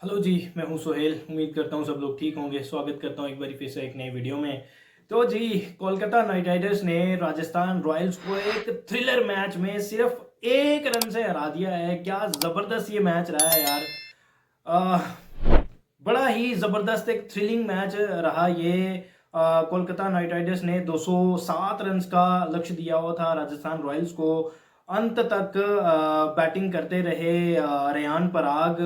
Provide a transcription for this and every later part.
Hello जी, मैं हूं सोहेल। उम्मीद करता हूं सब लोग ठीक होंगे। स्वागत करता हूं एक बार फिर से एक नई वीडियो में। तो जी, कोलकाता नाइट राइडर्स ने राजस्थान रॉयल्स को एक थ्रिलर मैच में सिर्फ एक रन से हरा दिया है। क्या ज़बरदस्त ये मैच रहा है यार। बड़ा ही ज़बरदस्त एक थ्रिलिंग मैच रहा ये। कोलकाता नाइट राइडर्स ने 207 रन्स का लक्ष्य दिया हुआ था राजस्थान रॉयल्स को। अंत तक बैटिंग करते रहे रेयान पराग।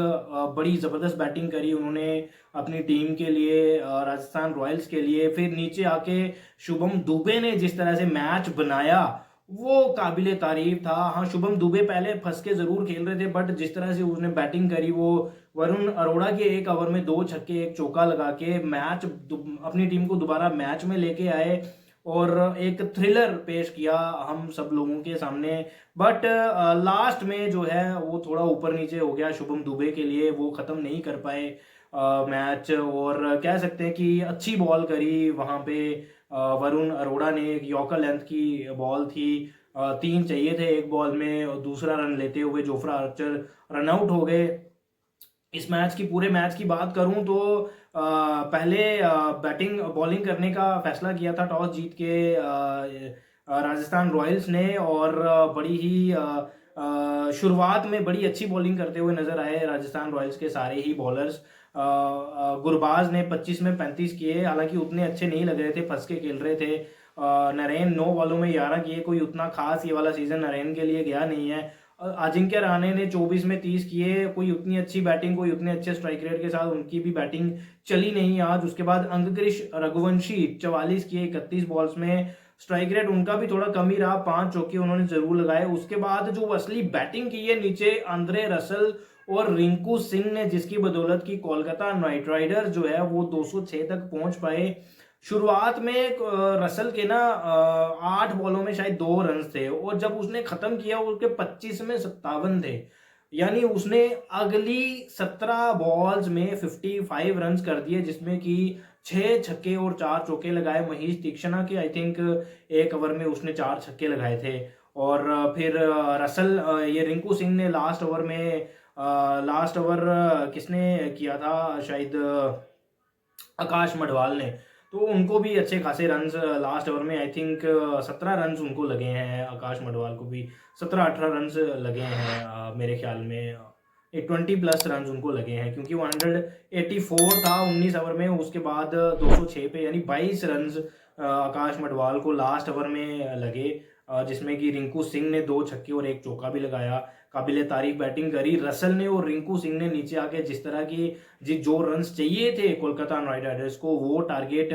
बड़ी ज़बरदस्त बैटिंग करी उन्होंने अपनी टीम के लिए, राजस्थान रॉयल्स के लिए। फिर नीचे आके शुभम दुबे ने जिस तरह से मैच बनाया वो काबिले तारीफ था। हाँ, शुभम दुबे पहले फंस के ज़रूर खेल रहे थे, बट जिस तरह से उसने बैटिंग करी वो वरुण अरोड़ा के एक ओवर में 2 छक्के एक चौका लगा के मैच अपनी टीम को दोबारा मैच में लेके आए और एक थ्रिलर पेश किया हम सब लोगों के सामने। बट लास्ट में जो है वो थोड़ा ऊपर नीचे हो गया शुभम दुबे के लिए, वो ख़त्म नहीं कर पाए मैच। और कह सकते हैं कि अच्छी बॉल करी वहाँ पे वरुण अरोड़ा ने। एक यॉर्कर लेंथ की बॉल थी, 3 चाहिए थे एक बॉल में, और दूसरा रन लेते हुए जोफ्रा आर्चर रन आउट हो गए। इस मैच की पूरे मैच की बात करूं तो पहले बैटिंग बॉलिंग करने का फैसला किया था टॉस जीत के राजस्थान रॉयल्स ने। और बड़ी ही शुरुआत में बड़ी अच्छी बॉलिंग करते हुए नजर आए राजस्थान रॉयल्स के सारे ही बॉलर्स। गुरबाज ने 25 में 35 किए, हालांकि उतने अच्छे नहीं लग रहे थे, फंस के खेल रहे थे। नरेन 9 बॉलों में 11 किए, कोई उतना खास ये वाला सीजन नरेन के लिए गया नहीं है। अजिंक्य रहाणे ने 24 में 30 किए, कोई उतनी अच्छी बैटिंग, कोई उतने अच्छे स्ट्राइक रेट के साथ उनकी भी बैटिंग चली नहीं आज। उसके बाद अंगक्रिश रघुवंशी 44 किए 31 बॉल्स में, स्ट्राइक रेट उनका भी थोड़ा कम ही रहा, 5 चौके उन्होंने जरूर लगाए। उसके बाद जो असली बैटिंग की है नीचे आंद्रे रसल और रिंकू सिंह ने, जिसकी बदौलत की कोलकाता नाइट राइडर्स जो है वो 206 तक पहुंच पाए। शुरुआत में रसल के ना 8 बॉलों में शायद 2 रन थे, और जब उसने खत्म किया उसके 25 में 57 थे। यानी उसने अगली 17 बॉल्स में 55 रन कर दिए, जिसमें कि 6 छक्के और 4 चौके लगाए महेश तीक्ष्णा के। आई थिंक एक ओवर में उसने 4 छक्के लगाए थे। और फिर रसल, ये रिंकू सिंह ने लास्ट ओवर में, लास्ट ओवर किसने किया था, शायद आकाश मडवाल ने। तो उनको भी अच्छे खासे रन्स लास्ट ओवर में, आई थिंक 17 रन्स उनको लगे हैं। आकाश मडवाल को भी 17-18 रन्स लगे हैं मेरे ख्याल में। एक 20+ रन्स उनको लगे हैं, क्योंकि 184 था 19 ओवर में। उसके बाद 206 पे, यानी 22 रन्स आकाश मडवाल को लास्ट ओवर में लगे, जिसमें कि रिंकू सिंह ने 2 छक्के और एक चौका भी लगाया। काबिले तारीफ बैटिंग करी रसल ने और रिंकू सिंह ने। नीचे आके जिस तरह की जो रन्स चाहिए थे कोलकाता नाइट राइडर्स को, वो टारगेट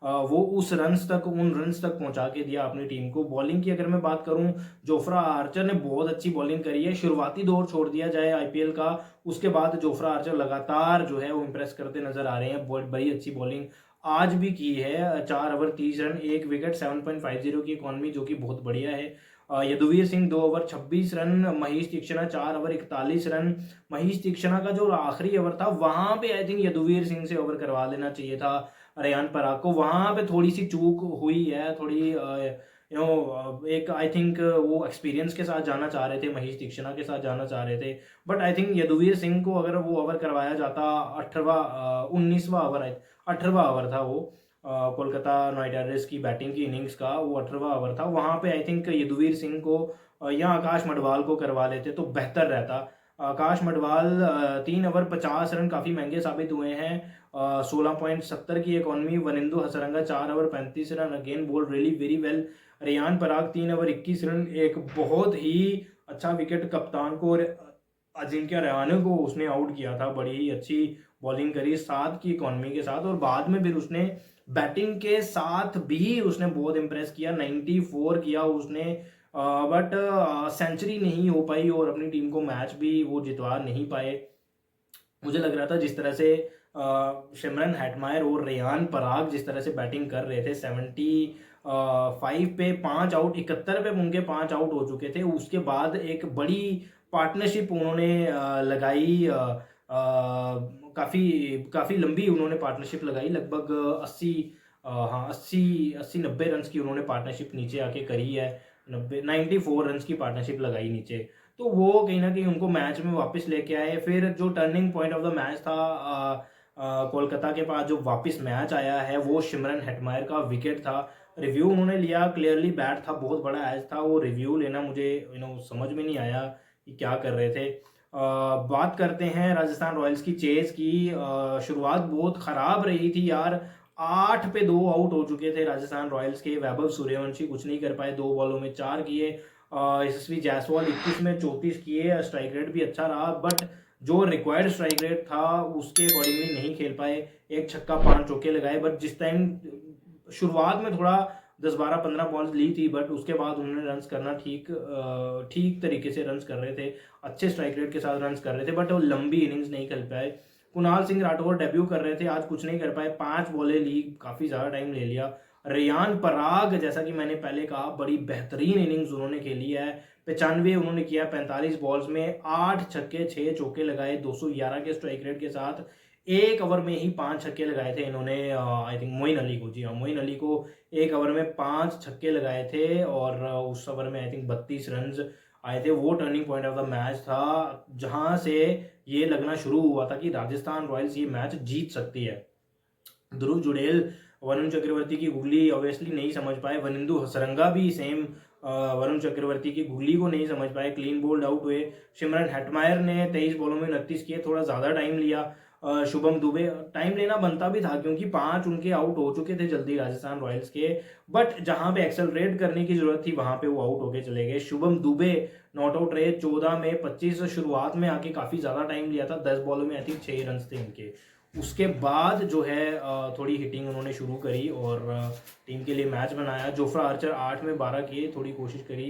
वो उस रन्स तक, उन रन्स तक पहुंचा के दिया अपनी टीम को। बॉलिंग की अगर मैं बात करूं, जोफ्रा आर्चर ने बहुत अच्छी बॉलिंग करी है। शुरुआती दौर छोड़ दिया जाए आईपीएल का, उसके बाद जोफ्रा आर्चर लगातार जो है वो इंप्रेस करते नजर आ रहे हैं। बहुत बड़ी अच्छी बॉलिंग आज भी की है। 4 ओवर 30 रन, 1 विकेट, 7.50 की इकॉनमी, जो कि बहुत बढ़िया है। Yaduvir Singh 2 over 26 run, Mahesh Theekshana 4 over 41 run. Mahesh Theekshana का जो आखिरी ओवर था वहां पे आई थिंक यदुवीर सिंह से ओवर करवा लेना चाहिए था रेयान पराग को। वहां पे थोड़ी सी चूक हुई है, थोड़ी एक आई थिंक वो एक्सपीरियंस के साथ जाना चाह रहे थे, महेश तीक्ष्णा के साथ जाना चाह रहे थे। But I think Yaduvir Singh को अगर वो ओवर करवाया जाता, 19वां ओवर, 18वां ओवर था वो, कोलकाता नाइट राइडर्स की बैटिंग की इनिंग्स का वो 18वां ओवर था, वहां पे आई थिंक यदुवीर सिंह को या आकाश मडवाल को करवा लेते तो बेहतर रहता। आकाश मडवाल 3 ओवर 50 रन, काफ़ी महंगे साबित हुए हैं। 16.70 की economy. Wanindu Hasaranga 4 over 35 run, again bowled really very well. Riyan Parag 3 over 21 run, एक बहुत ही अच्छा विकेट कप्तान को और अजिंक्य रहाणे को उसने आउट किया था। बड़ी ही अच्छी बॉलिंग करी 7 की इकॉनमी के साथ, और बाद में फिर उसने बैटिंग के साथ भी उसने बहुत इंप्रेस किया। 94 किया उसने, बट सेंचुरी नहीं हो पाई और अपनी टीम को मैच भी वो जितवा नहीं पाए। मुझे लग रहा था जिस तरह से सिमरन हेटमायर और रेयान पराग जिस तरह से बैटिंग कर रहे थे, 75 पे 5 आउट, 71 पे उनके 5 आउट हो चुके थे। उसके बाद एक बड़ी पार्टनरशिप उन्होंने लगाई, काफ़ी काफ़ी लंबी उन्होंने पार्टनरशिप लगाई, लगभग 80, हाँ 80-90 रन की उन्होंने पार्टनरशिप नीचे आके करी है। 94 रन की पार्टनरशिप लगाई नीचे। तो वो कहीं ना कहीं उनको मैच में वापस लेके आए। फिर जो turning point of the match था, कोलकाता के पास जो वापस मैच आया है वो सिमरन हेटमायर का विकेट था। रिव्यू उन्होंने लिया, क्लियरली बैट था, बहुत बड़ा एज था, वो रिव्यू लेना मुझे समझ में नहीं आया कि क्या कर रहे थे। बात करते हैं राजस्थान रॉयल्स की चेज की। शुरुआत बहुत ख़राब रही थी यार, 8 पे 2 आउट हो चुके थे राजस्थान रॉयल्स के। वैभव सूर्यवंशी कुछ नहीं कर पाए, 2 बॉलों में 4 किए। यशस्वी जायसवाल 21 में 34 किए, स्ट्राइक रेट भी अच्छा रहा, बट जो रिक्वायर्ड स्ट्राइक रेट था उसके अकॉर्डिंगली नहीं खेल पाए। एक छक्का 5 चौके लगाए, बट जिस टाइम शुरुआत में थोड़ा 10-12-15 बॉल्स ली थी, बट उसके बाद उन्होंने रन्स करना ठीक तरीके से रन्स कर रहे थे, अच्छे स्ट्राइक रेट के साथ रन्स कर रहे थे, बट वो लंबी इनिंग्स नहीं खेल पाए। कुणाल सिंह राठौर डेब्यू कर रहे थे, आज कुछ नहीं कर पाए, 5 बॉलें ली, काफ़ी ज़्यादा टाइम ले लिया। रेयान पराग, जैसा कि मैंने पहले कहा, बड़ी बेहतरीन इनिंग्स उन्होंने खेली है, 95 उन्होंने किया 45 बॉल्स में, 8 छक्के 6 चौके लगाए 211 के स्ट्राइक रेट के साथ। एक ओवर में ही 5 छक्के लगाए थे इन्होंने, आई थिंक मोइन अली को, जी हाँ मोइन अली को एक ओवर में 5 छक्के लगाए थे, और उस ओवर में आई थिंक 32 रन आए थे। वो turning point of the match था, जहां से ये लगना शुरू हुआ था कि राजस्थान रॉयल्स ये मैच जीत सकती है। ध्रुव जुड़ेल, वरुण चक्रवर्ती की गुगली ऑब्वियसली नहीं समझ पाए, वनिंदु हसरंगा भी सेम वरुण चक्रवर्ती की गुगली को नहीं समझ पाए, क्लीन बोल्ड आउट हुए। सिमरन हेटमायर ने 23 बॉलों में 29 किए, थोड़ा ज़्यादा टाइम लिया। शुभम दुबे, टाइम लेना बनता भी था क्योंकि 5 उनके आउट हो चुके थे जल्दी राजस्थान रॉयल्स के, बट जहां पे एक्सेलरेट करने की जरूरत थी वहां पे वो आउट होके चले गए। शुभम दुबे नॉट आउट रहे 14 में 25, शुरुआत में आके काफ़ी ज़्यादा टाइम लिया था, 10 बॉलों में आई थिंक 6 रन थे इनके। उसके बाद जो है थोड़ी हिटिंग उन्होंने शुरू करी और टीम के लिए मैच बनाया। जोफ्रा आर्चर 8 में 12 किए, थोड़ी कोशिश करी,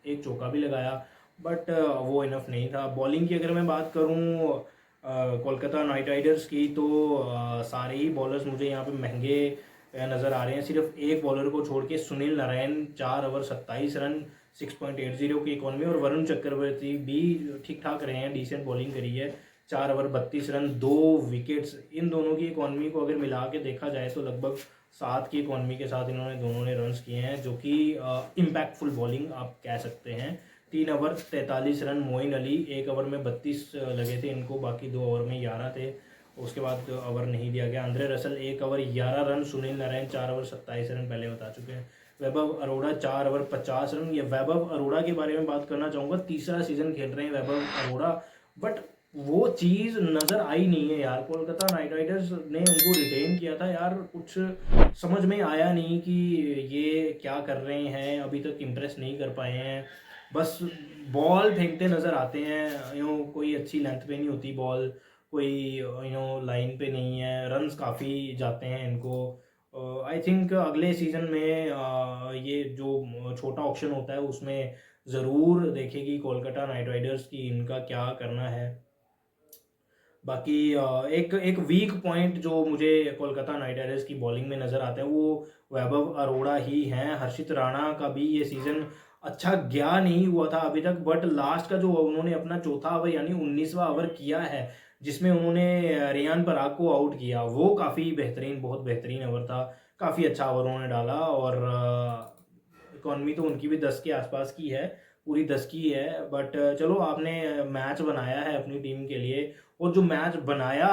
एक चौका भी लगाया, बट वो इनफ नहीं था। बॉलिंग की अगर मैं बात करूं कोलकाता नाइट राइडर्स की, तो सारे ही बॉलर्स मुझे यहाँ पे महंगे नज़र आ रहे हैं। सिर्फ एक बॉलर को छोड़ के, सुनील नारायण 4 ओवर 27 रन 6.80 की इकॉनमी, और वरुण चक्रवर्ती भी ठीक ठाक रहे हैं, डिसेंट बॉलिंग करी है, 4 ओवर 32 रन 2 विकेट्स। इन दोनों की इकॉनमी को अगर मिला के देखा जाए तो लगभग 7 की इकॉनमी के साथ दोनों ने रन्स किए हैं, जो कि इम्पैक्टफुल बॉलिंग आप कह सकते हैं। 3 over 43 run Moeen Ali, 1 over में 32 लगे थे इनको, बाकी 2 ओवर में 11 थे, उसके बाद ओवर नहीं दिया गया। Andre Russell 1 over 11 run, Sunil Narayan 4 over 27 run, पहले बता चुके हैं। वैभव अरोड़ा 4 ओवर 50 रन। ये वैभव अरोड़ा के बारे में बात करना चाहूँगा, तीसरा सीजन खेल रहे हैं वैभव अरोड़ा, बट वो चीज़ नज़र आई नहीं है यार। कोलकाता नाइट राइडर्स ने उनको रिटेन किया था यार, कुछ समझ में आया नहीं कि ये क्या कर रहे हैं, अभी तक इम्प्रेस नहीं कर पाए हैं, बस बॉल फेंकते नज़र आते हैं, कोई अच्छी लेंथ पे नहीं होती बॉल, कोई लाइन पे नहीं है, रन्स काफ़ी जाते हैं इनको। आई थिंक अगले सीज़न में ये जो छोटा ऑप्शन होता है उसमें ज़रूर देखेगी कोलकाता नाइट राइडर्स की इनका क्या करना है। बाकी एक एक वीक पॉइंट जो मुझे कोलकाता नाइट राइडर्स की बॉलिंग में नज़र आता है वो वैभव अरोड़ा ही हैं। हर्षित राणा का भी ये सीज़न अच्छा गया नहीं हुआ था अभी तक, बट लास्ट का जो उन्होंने अपना चौथा ओवर यानी 19वां ओवर किया है, जिसमें उन्होंने रेयान पराग को आउट किया, वो काफ़ी बेहतरीन, बहुत बेहतरीन ओवर था, काफ़ी अच्छा ओवर उन्होंने डाला। और इकॉनमी तो उनकी भी 10 के आसपास की है, पूरी 10 की है, बट चलो आपने मैच बनाया है अपनी टीम के लिए, और जो मैच बनाया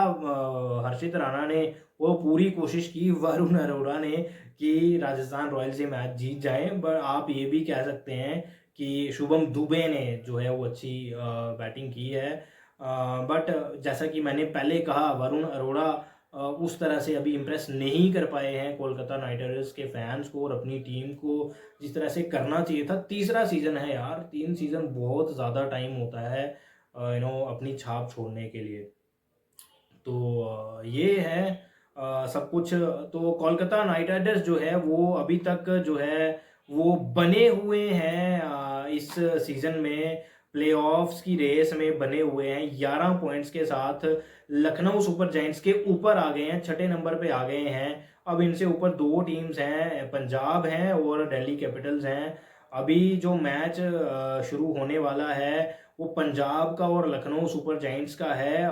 हर्षित राणा ने, वो पूरी कोशिश की वरुण अरोड़ा ने कि राजस्थान रॉयल्स ये मैच जीत जाए। पर आप ये भी कह सकते हैं कि शुभम दुबे ने जो है वो अच्छी बैटिंग की है, बट जैसा कि मैंने पहले कहा, वरुण अरोड़ा उस तरह से अभी इम्प्रेस नहीं कर पाए हैं कोलकाता नाइट राइडर्स के फैंस को और अपनी टीम को जिस तरह से करना चाहिए था। तीसरा सीज़न है यार, 3 सीज़न बहुत ज़्यादा टाइम होता है अपनी छाप छोड़ने के लिए। तो ये है सब कुछ। तो कोलकाता नाइट राइडर्स जो है वो अभी तक जो है वो बने हुए हैं, इस सीज़न में प्लेऑफ्स की रेस में बने हुए हैं, 11 पॉइंट्स के साथ लखनऊ सुपर जायंट्स के ऊपर आ गए हैं, 6ठे नंबर पे आ गए हैं। अब इनसे ऊपर 2 टीम्स हैं, पंजाब हैं और दिल्ली कैपिटल्स हैं। अभी जो मैच शुरू होने वाला है वो पंजाब का और लखनऊ सुपर जायंट्स का है।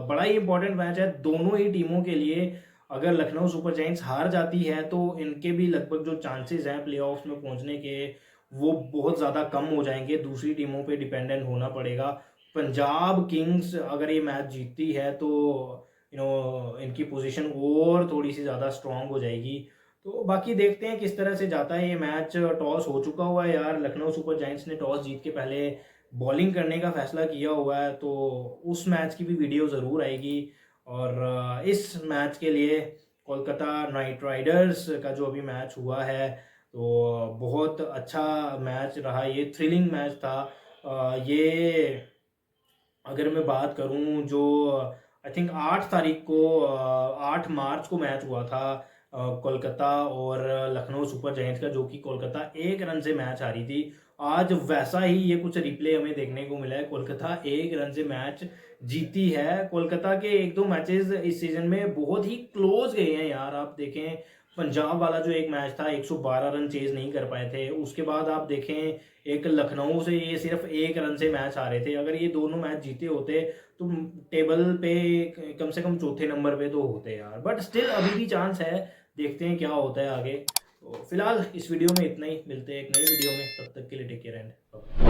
बड़ा ही इंपॉर्टेंट मैच है दोनों ही टीमों के लिए। अगर लखनऊ सुपर जायंट्स हार जाती है तो इनके भी लगभग जो चांसेस हैं प्लेऑफ्स में पहुंचने के वो बहुत ज़्यादा कम हो जाएंगे, दूसरी टीमों पे डिपेंडेंट होना पड़ेगा। पंजाब किंग्स अगर ये मैच जीतती है तो इनकी पोजीशन और थोड़ी सी ज़्यादा स्ट्रांग हो जाएगी। तो बाकी देखते हैं किस तरह से जाता है ये मैच। टॉस हो चुका हुआ है यार, लखनऊ सुपर जायंट्स ने टॉस जीत के पहले बॉलिंग करने का फैसला किया हुआ है, तो उस मैच की भी वीडियो ज़रूर आएगी। और इस मैच के लिए कोलकाता नाइट राइडर्स का जो अभी मैच हुआ है, तो बहुत अच्छा मैच रहा, ये थ्रिलिंग मैच था। ये अगर मैं बात करूं जो आई थिंक 8 तारीख को 8 मार्च को मैच हुआ था कोलकाता और लखनऊ सुपर जायंट्स का, जो कि कोलकाता 1 रन से मैच हारी थी। आज वैसा ही ये कुछ रिप्ले हमें देखने को मिला है, कोलकाता 1 रन से मैच जीती है। कोलकाता के 1-2 मैचेस इस सीजन में बहुत ही क्लोज गए हैं यार। आप देखें पंजाब वाला जो एक मैच था 112 रन चेज नहीं कर पाए थे, उसके बाद आप देखें एक लखनऊ से ये सिर्फ 1 रन से मैच हारे थे। अगर ये दोनों मैच जीते होते तो टेबल पे कम से कम चौथे नंबर पे तो होते यार, बट स्टिल अभी भी चांस है, देखते हैं क्या होता है आगे। तो फिलहाल इस वीडियो में इतना ही, मिलते हैं एक नई वीडियो में, तब तक के लिए टेक केयर एंड बाय।